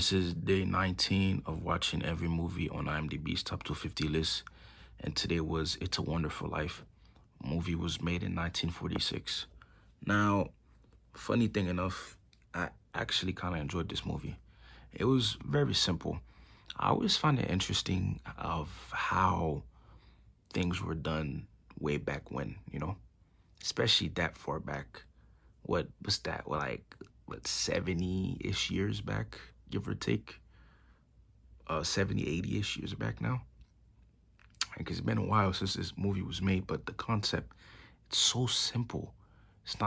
This is day 19 of watching every movie on IMDb's top 250 list, and today was It's a Wonderful Life. The movie was made in 1946. Now, funny thing enough, I actually kind of enjoyed this movie. It was very simple. I always find it interesting of how things were done way back when, especially that far back. What was that? Well, like, what, 70-ish years back, give or take? 70, 80-ish years back now. Because it's been a while since this movie was made, but the concept, it's so simple. It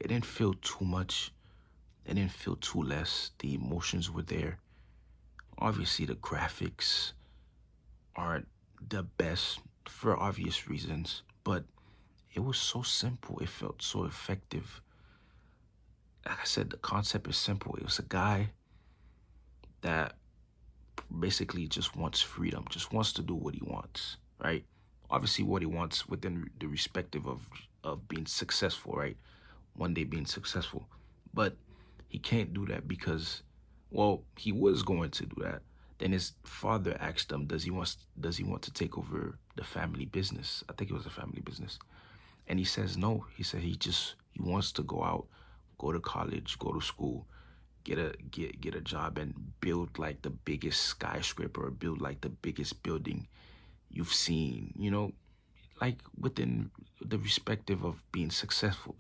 didn't feel too much. It didn't feel too less. The emotions were there. Obviously, the graphics aren't the best for obvious reasons, but it was so simple. It felt so effective. Like I said, the concept is simple. It was a guy that basically just wants freedom, just wants to do what he wants, right? Obviously, what he wants within the respective of being successful, right? One day being successful, but he can't do that because, well, he was going to do that. Then his father asked him, "Does he want to take over the family business?" I think it was a family business, and he says no. He said he wants to go out, go to college, go to school, get a job and build like the biggest skyscraper or build like the biggest building you've seen, like within the respective of being successful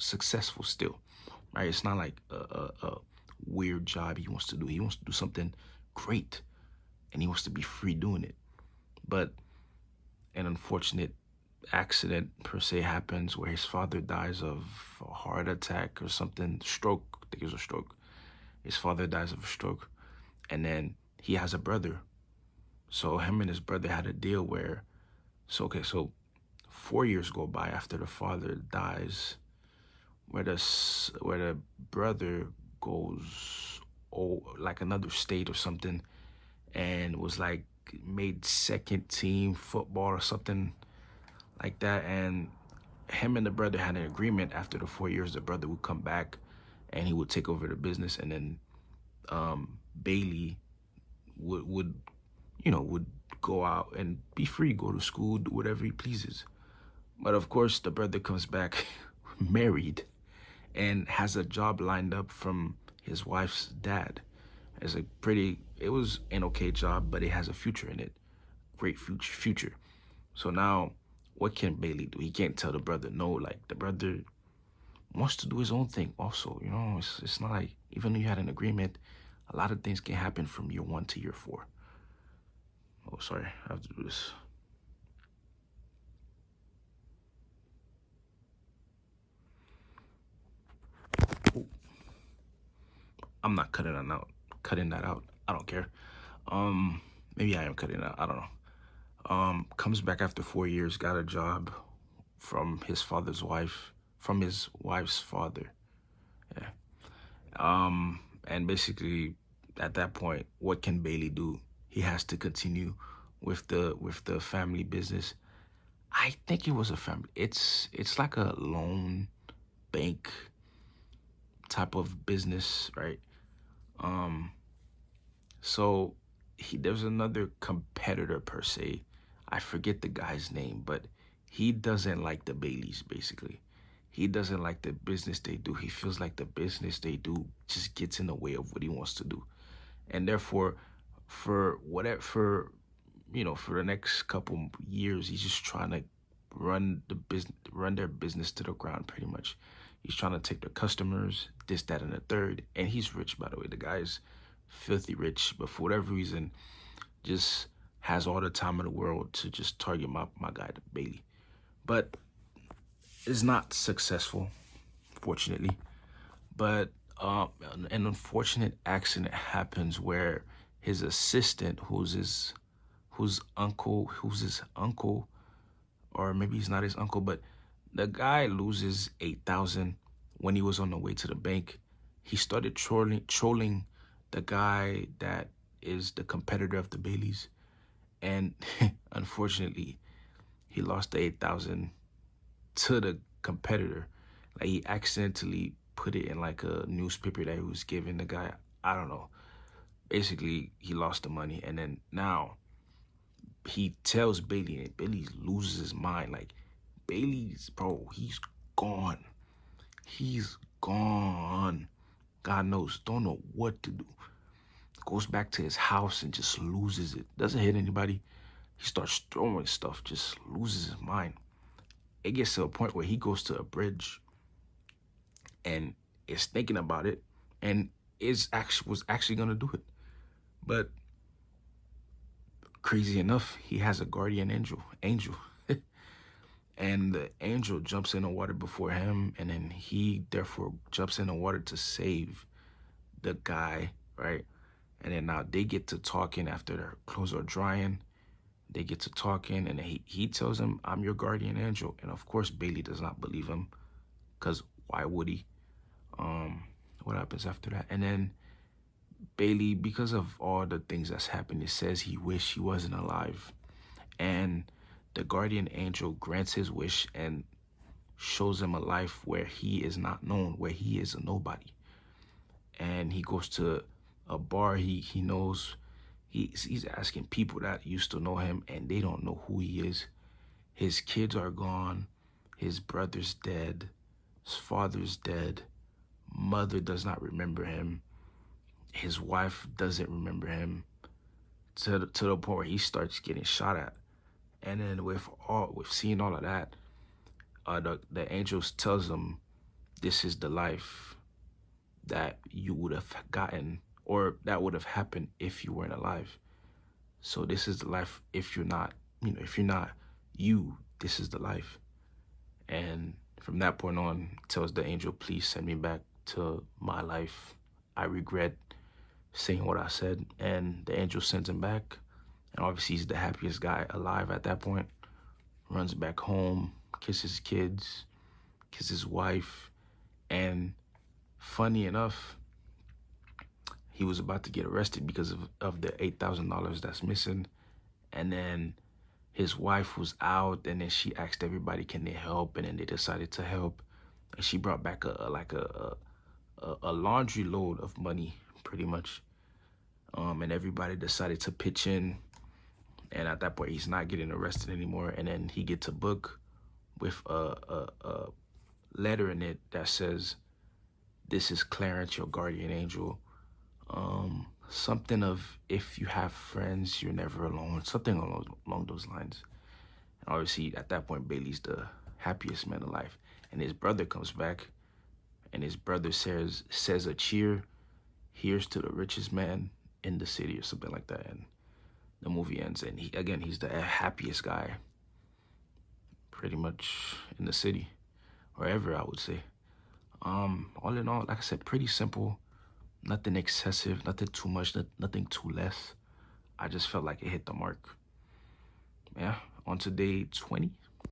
still, right? It's not like a weird job he wants to do. He wants to do something great, and he wants to be free doing it. But an unfortunate accident per se happens where his father dies of a heart attack or something, stroke. I think it was a stroke. His father dies of a stroke, and then he has a brother. So him and his brother had a deal where, so 4 years go by after the father dies, where the brother goes, like another state or something, and was like made second team football or something like that. And him and the brother had an agreement: after the 4 years, the brother would come back and he would take over the business, and then Bailey would go out and be free, go to school, do whatever he pleases. But of course, the brother comes back married and has a job lined up from his wife's dad. It was an okay job, but it has a future in it. Great future. So now, what can Bailey do? He can't tell the brother no. Like, the brother wants to do his own thing also. It's not like, even though you had an agreement, a lot of things can happen from year 1 to year 4. Oh, sorry, I have to do this. Oh, I'm not cutting that out. I don't care. Maybe I am cutting it out. I don't know. Comes back after 4 years, got a job from his father's wife, from his wife's father. Yeah. And basically, at that point, what can Bailey do? He has to continue with the family business. I think it was a family. It's like a loan bank type of business, right? Um, so there's another competitor per se. I forget the guy's name, but he doesn't like the Baileys, basically. He doesn't like the business they do. He feels like the business they do just gets in the way of what he wants to do. And therefore, for the next couple years, he's just trying to run their business to the ground, pretty much. He's trying to take their customers, this, that, and the third. And he's rich, by the way. The guy's filthy rich, but for whatever reason, just has all the time in the world to just target my guy, Bailey. But is not successful, fortunately. But an unfortunate accident happens where his assistant, who's his uncle, or maybe he's not his uncle, but the guy loses 8,000 when he was on the way to the bank. He started trolling the guy that is the competitor of the Baileys, and unfortunately, he lost the 8,000 to the competitor. Like, he accidentally put it in like a newspaper that he was giving the guy I don't know. Basically, he lost the money, and then now he tells Bailey, and Bailey loses his mind. Like, Bailey's, bro, he's gone. He's gone. God knows, don't know what to do. Goes back to his house and just loses it. Doesn't hit anybody. He starts throwing stuff, just loses his mind. It gets to a point where he goes to a bridge and is thinking about it and was actually gonna do it. But crazy enough, he has a guardian angel. And the angel jumps in the water before him, and then he therefore jumps in the water to save the guy, right? And then now they get to talking after their clothes are drying. They get to talking, and he tells him, "I'm your guardian angel." And of course, Bailey does not believe him, because why would he? Um, what happens after that? And then Bailey, because of all the things that's happened, it says he wished he wasn't alive. And the guardian angel grants his wish and shows him a life where he is not known, where he is a nobody. And he goes to a bar he knows. He's asking people that used to know him, and they don't know who he is. His kids are gone. His brother's dead. His father's dead. Mother does not remember him. His wife doesn't remember him, to the point where he starts getting shot at. And then with seeing all of that, the angels tells him, this is the life that you would have gotten, or that would have happened if you weren't alive. So this is the life. If you're not, if you're not you, this is the life. And from that point on, tells the angel, please send me back to my life. I regret saying what I said. And the angel sends him back. And obviously he's the happiest guy alive at that point. Runs back home, kisses kids, kisses wife. And funny enough, he was about to get arrested because of the $8,000 that's missing. And then his wife was out, and then she asked everybody, can they help? And then they decided to help. And she brought back a laundry load of money, pretty much. And everybody decided to pitch in. And at that point, he's not getting arrested anymore. And then he gets a book with a letter in it that says, this is Clarence, your guardian angel. Something of, if you have friends, you're never alone. Something along those lines. And obviously, at that point, Bailey's the happiest man alive. And his brother comes back, and his brother says a cheer, here's to the richest man in the city, or something like that. And the movie ends, and he's the happiest guy pretty much in the city, or ever, I would say. All in all, like I said, pretty simple. Nothing excessive, nothing too much, nothing too less. I just felt like it hit the mark. Yeah, on to day 20.